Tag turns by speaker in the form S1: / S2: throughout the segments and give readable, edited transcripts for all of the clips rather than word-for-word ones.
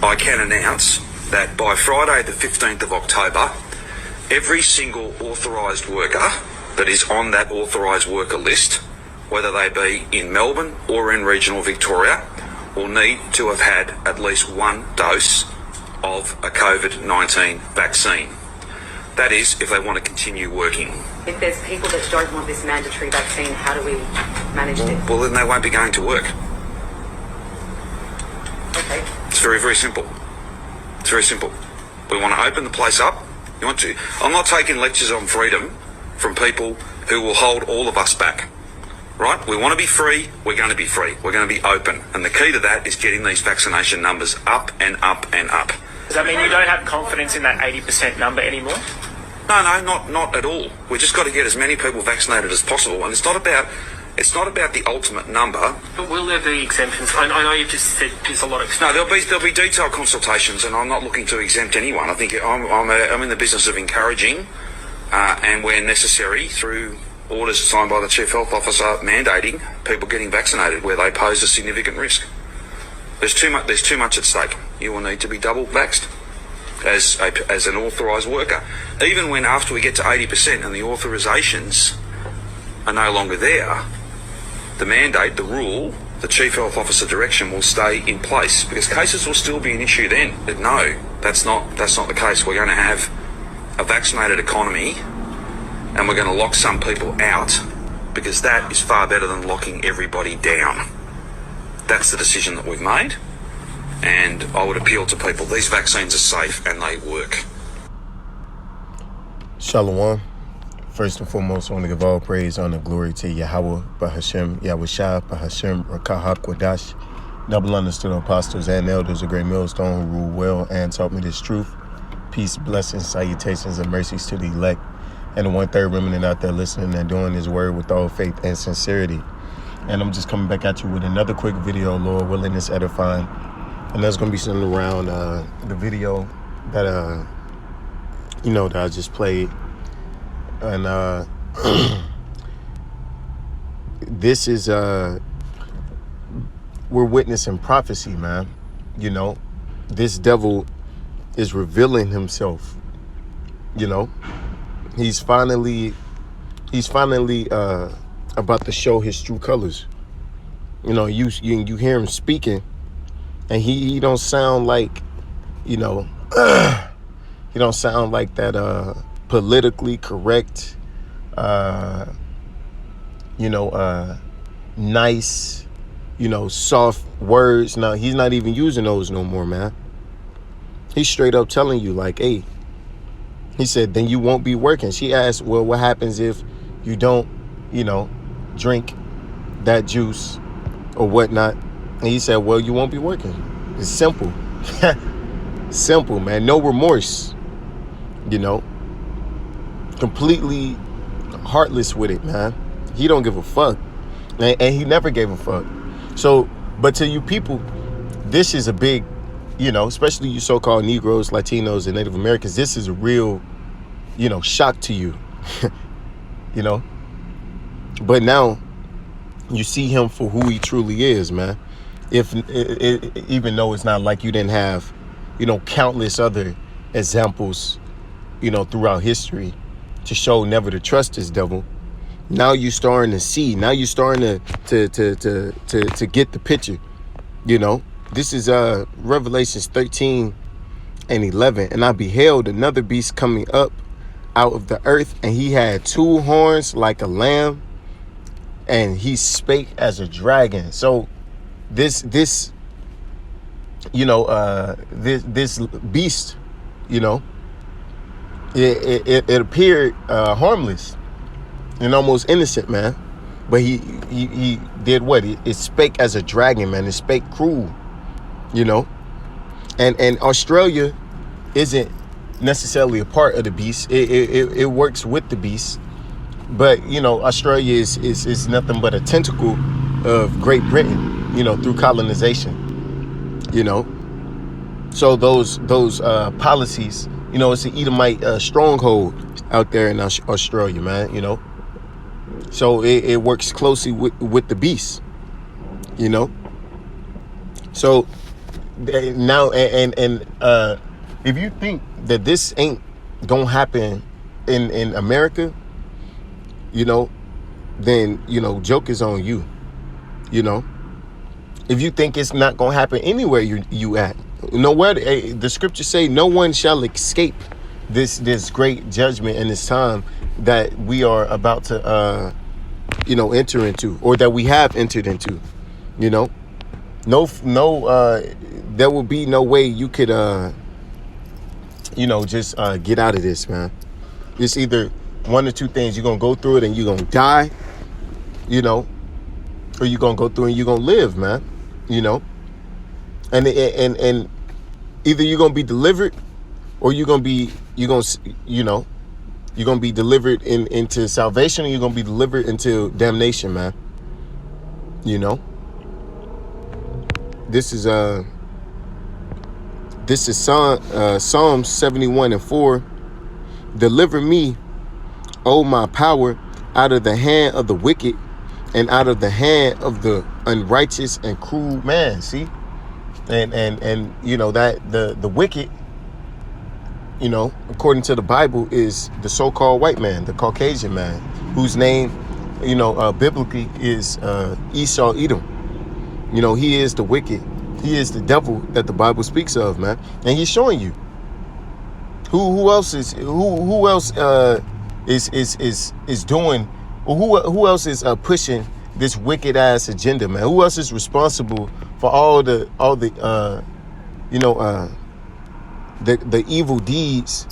S1: I can announce that by Friday the 15th of October, every single authorised worker that is on that authorised worker list, whether they be in Melbourne or in regional Victoria, will need to have had at least one dose of a COVID-19 vaccine. That is, if they want to continue working.
S2: If there's people that don't want this mandatory vaccine, how do we manage this?
S1: Well, then they won't be going to work.
S2: Okay.
S1: It's very, very simple. It's very simple. We want to open the place up. You want to? I'm not taking lectures on freedom from people who will hold all of us back. Right? We want to be free. We're going to be free. We're going to be open. And the key to that is getting these vaccination numbers up and up and up.
S3: Does that mean you don't have confidence in that 80% number anymore?
S1: No, not at all. We just got to get as many people vaccinated as possible. And it's not about the ultimate number.
S3: But will there be exemptions? I know you've just said there's a lot of...
S1: No, there'll be detailed consultations, and I'm not looking to exempt anyone. I think I'm in the business of encouraging, and where necessary, through orders signed by the Chief Health Officer, mandating people getting vaccinated where they pose a significant risk. There's too much at stake. You will need to be double vaxxed as an authorised worker. Even when after we get to 80% and the authorisations are no longer there, the mandate, the rule, the Chief Health Officer direction will stay in place, because cases will still be an issue then. But no, that's not the case. We're going to have a vaccinated economy, and we're going to lock some people out, because that is far better than locking everybody down. That's the decision that we've made, and I would appeal to people. These vaccines are safe and they work.
S4: Shalom. First and foremost, I want to give all praise, honor, glory to Yahweh, Bahashem, Yahushua, Bahashem, Rakah HaKodash, double understood apostles and elders of Great Millstone who rule well and taught me this truth. Peace, blessings, salutations, and mercies to the elect and the 1/3 remnant out there listening and doing his word with all faith and sincerity. And I'm just coming back at you with another quick video, Lord willing, it's edifying. And that's going to be something around the video that, that I just played. And this is, we're witnessing prophecy, man. You know, this devil is revealing himself. You know, he's finally about to show his true colors. You know, you hear him speaking, and he don't sound like, he don't sound like that politically correct, nice, soft words. No, he's not even using those no more, man. He's straight up telling you, like, hey, he said, then you won't be working. She asked, well, what happens if you don't, drink that juice or whatnot? And he said, well, you won't be working. It's simple. Simple, man. No remorse, completely heartless with it, man. He don't give a fuck. And he never gave a fuck. So, but to you people, this is a big, especially you so-called Negroes, Latinos, and Native Americans, this is a real, shock to you, But now you see him for who he truly is, man. Even though it's not like you didn't have, countless other examples, throughout history to show never to trust this devil. Now you're starting to see. Now you're starting to get the picture. This is Revelations 13:11. And I beheld another beast coming up out of the earth, and he had 2 horns like a lamb, and he spake as a dragon. So this beast, it appeared harmless and almost innocent, man. But he did what? It spake as a dragon, man. It spake cruel, And Australia isn't necessarily a part of the beast. It works with the beast. But, Australia is nothing but a tentacle of Great Britain, through colonization, So those policies, it's an Edomite stronghold out there in Australia, man, So it works closely with the beast, So now, if you think that this ain't gonna happen in America, you know, then, you know, joke is on you. You know, if you think it's not gonna happen anywhere you at, nowhere. The scriptures say no one shall escape this great judgment in this time that we are about to you know, enter into, or that we have entered into. You know, there will be no way you could you know, just get out of this, man. It's either one or two things. You're gonna go through it and you're gonna die, you know, or you're gonna go through and you're gonna live, man. You know, and either you're gonna be delivered, or you're gonna be delivered into salvation, or you're gonna be delivered into damnation, man. You know, this is Psalms 71:4. Deliver me, O my power, out of the hand of the wicked, and out of the hand of the unrighteous and cruel man. See, and you know that the wicked, you know, according to the Bible, is the so-called white man, the Caucasian man, whose name, you know, biblically is Esau Edom. You know, he is the wicked. He is the devil that the Bible speaks of, man. And he's showing you who else is doing, or who else is pushing this wicked ass agenda, man. Who else is responsible for all the you know, the evil deeds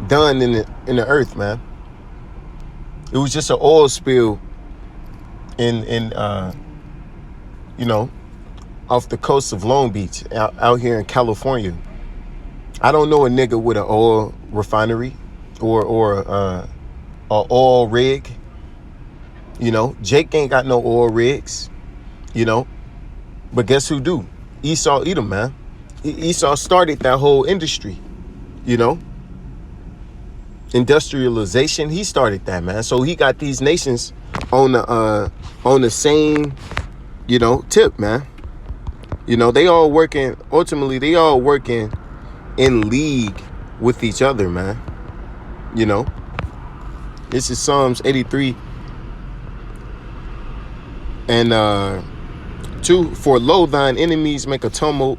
S4: done in the earth, man. It was just an oil spill in you know, off the coast of Long Beach, out here in California. I don't know a nigga with an oil refinery or a oil rig. You know, Jake ain't got no oil rigs, you know, but guess who do? Esau Edom, man. Esau started that whole industry, you know, industrialization. He started that, man. So he got these nations on the same, you know, tip, man. You know, ultimately they all working in league with each other, man. You know, this is Psalms 83 and 2. For lo, thine enemies make a tumult,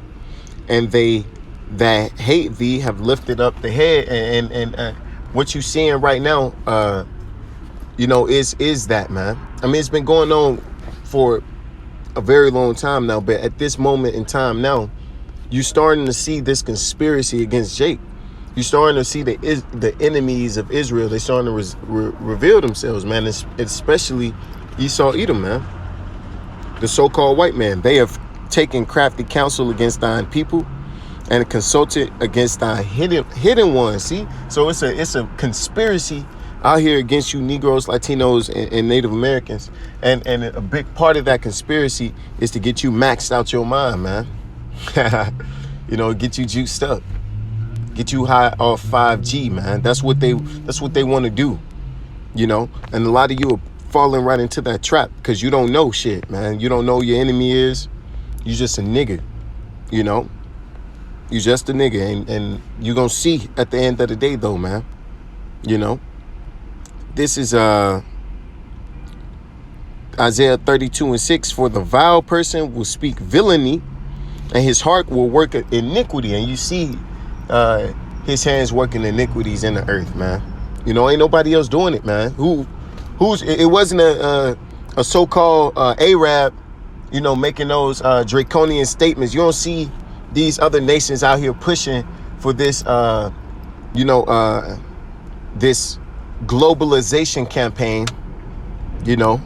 S4: and they that hate thee have lifted up the head. And what you seeing right now, you know, is that, man. I mean, it's been going on for a very long time now, but at this moment in time now, you're starting to see this conspiracy against Jake. You're starting to see the enemies of Israel. They're starting to reveal themselves, man. Especially Esau Edom, man. The so-called white man. They have taken crafty counsel against thine people, and consulted against thy hidden ones. See, so it's a conspiracy out here against you Negroes, Latinos, and Native Americans, and a big part of that conspiracy is to get you maxed out your mind, man. You know, get you juiced up, get you high off 5G, man. That's what they want to do, you know. And a lot of you are falling right into that trap because you don't know shit, man. You don't know who your enemy is. You just a nigga, you know. You just a nigga, and you gonna see at the end of the day, though, man. You know. This is Isaiah 32:6. For the vile person will speak villainy, and his heart will work iniquity. And you see his hands working iniquities in the earth, man. You know, ain't nobody else doing it, man. It wasn't a so-called Arab, you know, making those draconian statements. You don't see these other nations out here pushing for this, you know, this globalization campaign, you know,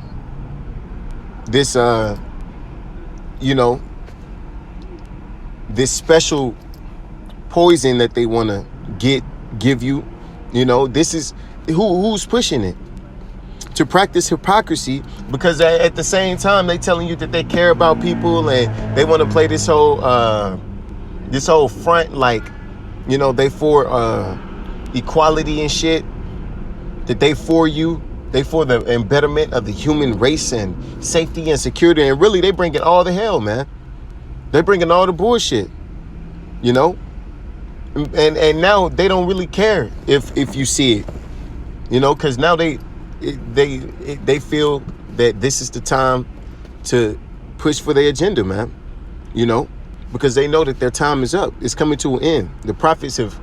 S4: this, you know, this special poison that they want to give you, you know. This is who's pushing it to practice hypocrisy, because at the same time they telling you that they care about people and they want to play this whole front, like, you know, they for equality and shit, that they for you, they for the embetterment of the human race and safety and security, and really they bringing all the hell, man. They bringing all the bullshit, You know? And now they don't really care if you see it. You know, because now they feel that this is the time to push for their agenda, man. You know, because they know that their time is up. It's coming to an end. The prophets have,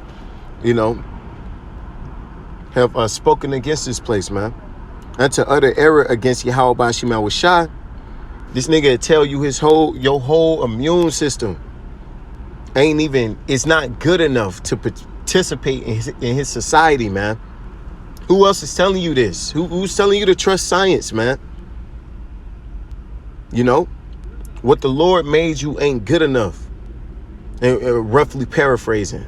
S4: you know, have spoken against this place, man. And to utter error against Yahweh Bashim Shah, this nigga will tell you your whole immune system it's not good enough to participate in his society, man. Who else is telling you this? Who's telling you to trust science, man? You know, what the Lord made you ain't good enough. And roughly paraphrasing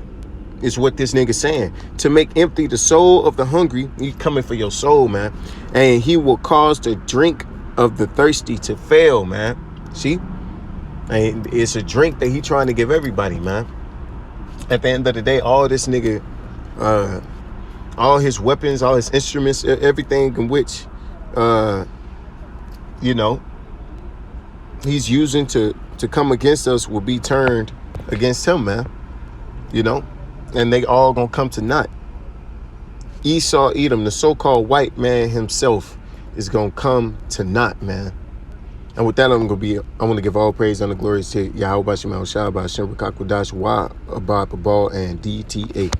S4: is what this nigga saying. To make empty the soul of the hungry, he's coming for your soul, man. And he will cause the drink of the thirsty to fail, man. See? And it's a drink that he trying to give everybody, man. At the end of the day, all this nigga, all his weapons, all his instruments, everything in which, you know, he's using to come against us will be turned against him, man. You know, and they all gonna come to naught. Esau Edom, the so-called white man himself, is gonna come to naught, man. And with that, I want to give all praise and the glory to Yahweh Bashim Al Shah, Bashim Rakakwadash, Wa Abba Babal, and DTA.